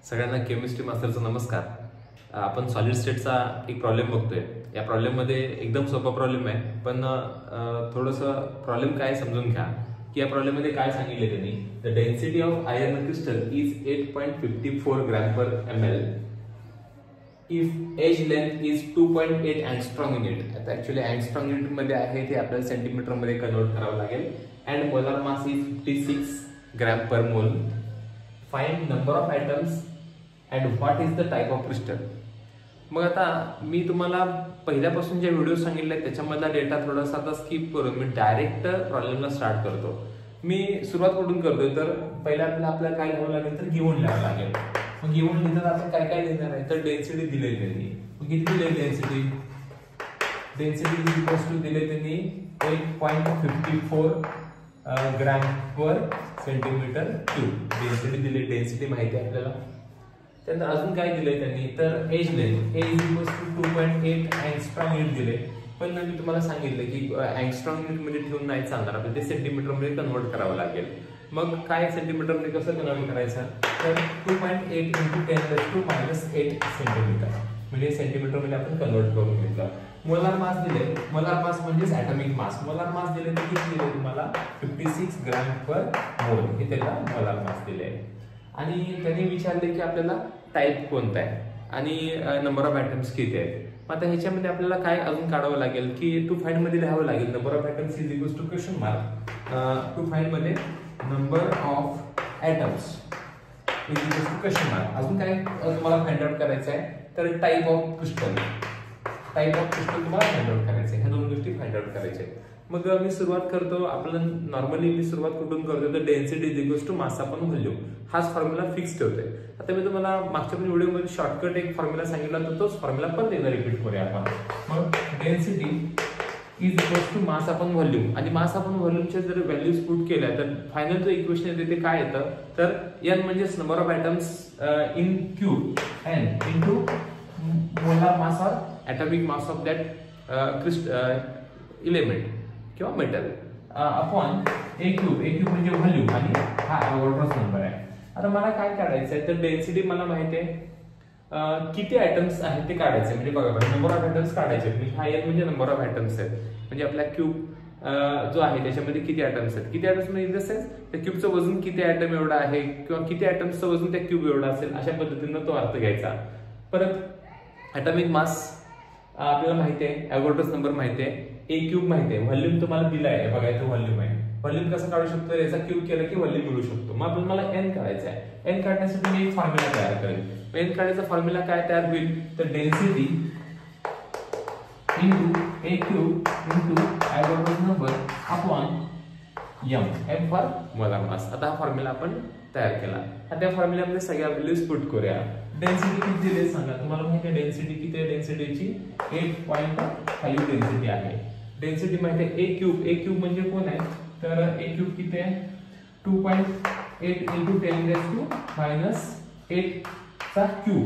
सगळ्यांना केमिस्ट्री मास्टरचा नमस्कार। आपण सॉलिड स्टेटचा एक प्रॉब्लेम बघतोय। या प्रॉब्लेम मध्ये एकदम सोपा प्रॉब्लेम आहे, पण थोडंसं प्रॉब्लेम काय समजून घ्या की या प्रॉब्लेम मध्ये काय सांगितले त्यांनी। The density of iron crystal is 8.54 gram per ml if edge length is 2.8 angstrom unit. आता ऍक्च्युअली एंगस्ट्रॉम युनिट मध्ये आहे ते आपल्याला सेंटीमीटर मध्ये कन्वर्ट करावं लागेल। And molar mass is 56 gram per mole. Find number of atoms and what is the type of crystal. मग आता मी तुम्हाला पहिल्यापासून जे व्हिडिओ सांगितले त्याच्यामधला डेटा थोडासा आता स्किप करून मी डायरेक्ट प्रॉब्लेमला स्टार्ट करतो। मी सुरुवात कुठून करतोय तर पहिला आपल्याला काय लिहावं लागेल तर गिव्हन लिहावं लागेल। मग गिव्हन लिहिताना आपण काय काय लिहिणार आहे तर डेन्सिटी दिलेली त्यांनी। मग किती दिलेली density? Density is equals to दिले त्यांनी 8.54 gram per centimetre cube density दिली। डेन्सिटी माहिती आहे आपल्याला। त्यानंतर अजून काय दिले त्यांनी तर edge length is equals to 2.8 angstrom unit दिले। पण मी तुम्हाला सांगितलं की एंगस्ट्रॉम युनिट मध्ये ठेवून नाही चालणार, आपल्याला ते सेंटीमीटर मध्ये कन्वर्ट करावं लागेल। मग काय सेंटीमीटर मध्ये कसं कन्वर्ट करायचं तर 2.8 into 10⁻⁸ सेंटीमीटर म्हणजे सेंटीमीटर मध्ये आपण कन्वर्ट करून घेतलं। मोलार मास दिले, मोलार मास म्हणजे ॲटॉमिक मास। मोलार मास दिले तर किती दिले तुम्हाला 56 ग्रॅम पर मोल हे त्याला मोलार मास दिले। आणि त्यांनी विचारले की आपल्याला टाइप कोणता आहे आणि नंबर ऑफ ॲटम्स किती आहेत। आता ह्याच्यामध्ये आपल्याला काय अजून काढावं लागेल की टू फाइंड मध्ये लिहावं लागेल number of atoms is equals to question mark. To find मध्ये number of atoms is equals to question mark. अजून काय तुम्हाला फाइंड आउट करायचं आहे तर type of crystal. Type of crystal तुम्हाला फाइंड आउट करायचं आहे, ह्या दोन गोष्टी फाइंड आउट करायच्या आहेत। मग मी सुरुवात करतो, आपल्याला नॉर्मली मी सुरुवात कुठून करतो तर density is equals to mass upon volume हाच फॉर्म्युला फिक्स ठेवतोय। आता मी तुम्हाला मागच्या व्हिडिओमध्ये शॉर्टकट एक फॉर्म्युला सांगितला तर तोच फॉर्म्युला पण एकदा रिपीट करूया आपण। मग density is equals to mass upon volume आणि मास अपॉन व्हॉल्यूमचे जर व्हॅल्यूज पुट केल्या तर फायनल जो इक्वेशन येते ते काय येतं तर n म्हणजे number of atoms in cube n into molar mass or atomic mass of that element किंवा मेटल अपॉन ए क्यूब म्हणजे व्हॉल्यूम आणि हा अवोगाड्रोस नंबर आहे। आता मला काय काढायचं आहे तर डेन्सिटी मला माहिती आहे किती ॲटम्स आहेत ते काढायचे। म्हणजे बघा नंबर ऑफ ॲटम्स काढायचे हा n म्हणजे नंबर ऑफ ॲटम्स आहेत म्हणजे आपला क्यूब जो आहे त्याच्यामध्ये किती ॲटम्स आहेत। किती ॲटम्स म्हणजे इन द सेन्स त्या क्यूबचं वजन किती ॲटम एवढं आहे किंवा किती ॲटम्सचं वजन त्या क्यूब एवढं असेल अशा पद्धतीनं तो अर्थ घ्यायचा। परत ॲटॉमिक मास आपल्याला माहिती आहे, अवोगाड्रोस नंबर माहिती आहे, ए क्यूब माहिती आहे, व्हॉल्यूम तुम्हाला दिला आहे बघा इथे व्हॉल्यूम आहे। व्हॉल्यूम कसं काढू शकतो याचा क्यूब केलं की व्हॉल्यूम मिळू शकतो। मग आपल्याला एन काढायचं आहे। एन काढण्यासाठी मी एक फॉर्म्युला तयार करेन। एन काढायचा फॉर्म्युला काय तयार होईल तर density into a cube into Avogadro's number upon M for molar mass. आता हा फॉर्म्युला आपण तयार केला। आता त्या फॉर्म्युल्यामध्ये सगळ्या व्हॅल्यूज पुट करूया। डेन्सिटी किती दिली सांगा, तुम्हाला माहिती आहे डेन्सिटी किती आहे, डेन्सिटीची 8.5 डेन्सिटी आहे। डेन्सिटी माहिती आहे ए क्यूब म्हणजे कोण आहे तर ए क्यूब किती आहे 2.8 into 10⁻⁸ चा क्यूब।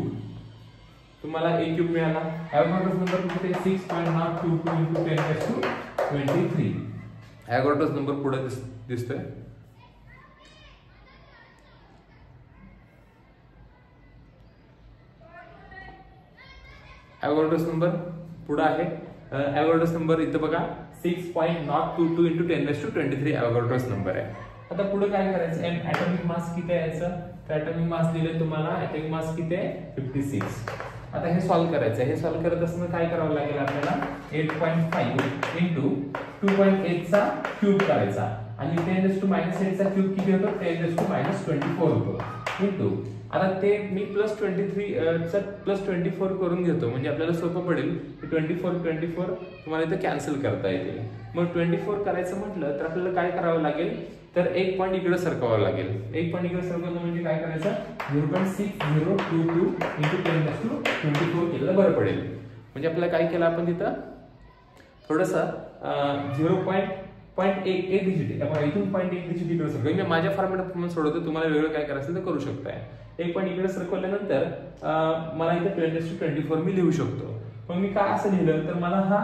तुम्हाला ए क्यूब मिळाला। अवोगाड्रोस नंबर किती 6.022 into 10⁻23 अवोगाड्रोस नंबर पुढे दिसतोय। अवोगाड्रोस नंबर पुढे आहे। अवोगाड्रोस नंबर इथं बघा 6.022 into 10⁻23 अवोगाड्रोस नंबर आहे। आता पुढे काय करायचं ॲटॉमिक मास किती आहे याचं तर ॲटॉमिक मास दिले तुम्हाला, ॲटॉमिक मास किती आहे 56। आता हे सॉल्व्ह करायचं आहे। हे सॉल्व्ह करत असताना काय करावं लागेल आपल्याला 8.5 into 2.8 चा क्यूब करायचा आणि 10⁻⁸ चा क्यूब किती होतो 10⁻24 होतो इंटू आता ते मी +24 करून घेतो म्हणजे आपल्याला सोपं पडेल की 24 तुम्हाला इथे कॅन्सल करता येईल। मग 24 करायचं म्हटलं तर आपल्याला काय करावं लागेल तर एक पॉईंट इकडे सरकवावं लागेल। एक पॉईंट इकडे सरकवलं म्हणजे काय करायचं 0.6022 into 10⁻24 केलं बरं पडेल। म्हणजे आपल्याला काय केलं आपण तिथं थोडंसं 0.1 डिजिट इथून 0.1 डिजिट इकडे सरकवलं। मी माझ्या फॉर्मॅटात तुम्हाला सोडवतो, तुम्हाला वेगळं काय करायचं ते करू शकताय। एक पॉईंट इकडे सरकवल्यानंतर मला इथे 10⁻24 मी लिहू शकतो। पण मी काय असं लिहिलं तर मला हा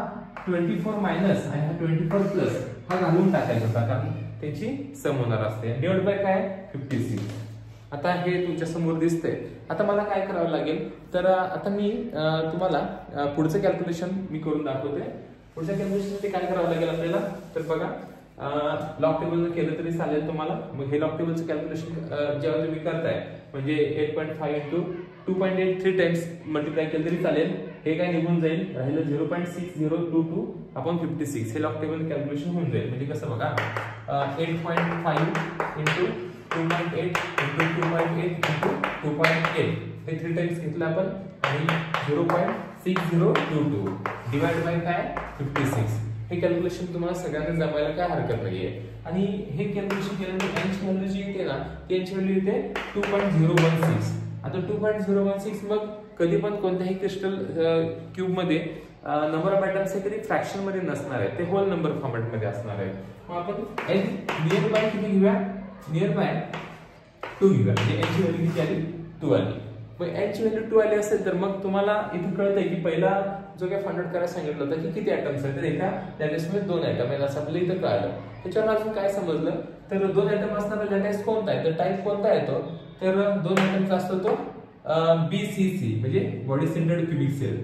24 मायनस आणि हा 24 प्लस हा घालून टाकायचा होता कारण त्याची सम होणार असते डिवाइड बाय काय 56। आता हे तुमच्या समोर दिसतंय. आता मला काय करावं लागेल, तर आता मी तुम्हाला पुढचं कॅल्क्युलेशन मी करून दाखवते. पुढच्या कॅल्क्युलेशन काय करावं लागेल आपल्याला, तर बघा लॉग टेबल केलं तरी चालेल तुम्हाला. मग हे लॉग टेबलचं कॅल्क्युलेशन जेव्हा तुम्ही करताय म्हणजे 8.5 इंटू 2.83 टाइम्स मल्टिप्लाय केलं तरी चालेल. हे काय निघून जाईल, राहिलं 0.6022 अपॉन 56. हे लॉग टेबल कॅल्क्युलेशन होऊन जाईल. म्हणजे कसं बघा 8.5 इंटू 2.8 इंटू 2.8 इंटू 2.8 हे 3 टाइम्स घेतलं आपण आणि 0.6022 डिवाइड बाय काय 56. हे कॅल्क्युलेशन तुम्हाला सगळ्यांना जमायला काय हरकत नाहीये. आणि हे कॅल्क्युलेशन केल्यानंतर एनची व्हॅल्यू जी येते ना, ती एनची व्हॅल्यू येते 2.016. आता 2.016 मग कधी पण कोणत्याही क्रिस्टल क्यूब मध्ये नंबर ऑफ ऍटम्स हे कधी फ्रॅक्शन मध्ये नसणार आहे, ते होल नंबर फॉर्मॅट मध्ये असणार आहे. मग आपण एन नियर बाय किती घेऊया, नियर बाय 2 घेऊया. म्हणजे एनची व्हॅल्यू किती आली 2 आली. मग एनची व्हॅल्यू 2 आली असेल तर मग तुम्हाला इथे कळतंय की पहिला जो काय फाइंड आउट करायला सांगितलं होतं की किती ऍटम्स आहेत, तर एका लॅटिसमध्ये 2 ऍटम आहेत असं आपल्याला इथं कळालं. त्याच्यावर अजून काय समजलं, तर 2 ऍटम असणारा लॅटिस कोणता आहे, तर टाइप कोणता येतो, तर 2 ऍटमचा असतो तो BCC म्हणजे body centred cubic cell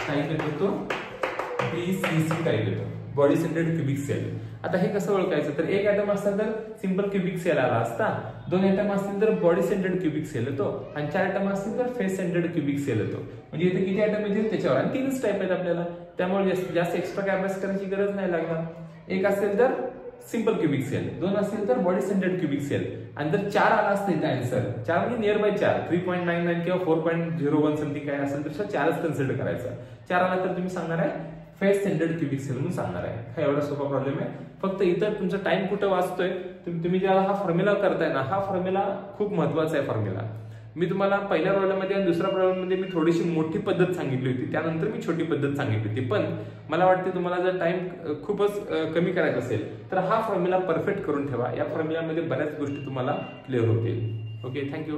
type येतो, तो BCC टाइप येतो, बॉडी सेंटर्ड क्युबिक सेल. आता हे कसं ओळखायचं, तर एक ऍटम असता तर सिंपल क्युबिक सेल आला असता, 2 ऍटम असतील तर बॉडी सेंटर्ड क्युबिक सेल येतो, आणि 4 ऍटम असतील तर फेस सेंटर्ड क्युबिक सेल येतो. म्हणजे इथे किती ऍटम येतील त्याच्यावर, आणि 3च टाइप आहेत आपल्याला, त्यामुळे जास्त एक्स्ट्रा काय अभ्यास करायची गरज नाही लागणार. एक असेल तर सिंपल क्युबिक सेल, 2 असेल तर बॉडी सेंटर्ड क्युबिक सेल, आणि जर 4 आला असते तर आन्सर 4 म्हणजे नियर बाय 4 3.99 किंवा 4.01 समथिंग काय असेल तर 4च कन्सिडर करायचं. 4 आला तर तुम्ही सांगणार आहे फेस सेंटर्ड क्युबिक सेल म्हणून सांगणार आहे. हा एवढा सोपा प्रॉब्लेम आहे. फक्त इथं तुमचा टाइम कुठं वाचतोय, तुम्ही ज्याला हा फॉर्म्युला करताय ना, हा फॉर्म्युला खूप महत्वाचा आहे फॉर्म्युला. मी तुम्हाला पहिल्या प्रॉब्लेममध्ये आणि दुसऱ्या प्रॉब्लेममध्ये मी थोडीशी मोठी पद्धत सांगितली होती, त्यानंतर मी छोटी पद्धत सांगितली होती. पण मला वाटते तुम्हाला जर टाइम खूपच कमी करायचा असेल तर हा फॉर्म्युला परफेक्ट करून ठेवा. या फॉर्म्युल्यामध्ये बऱ्याच गोष्टी तुम्हाला क्लिअर होतील. Okay, thank you.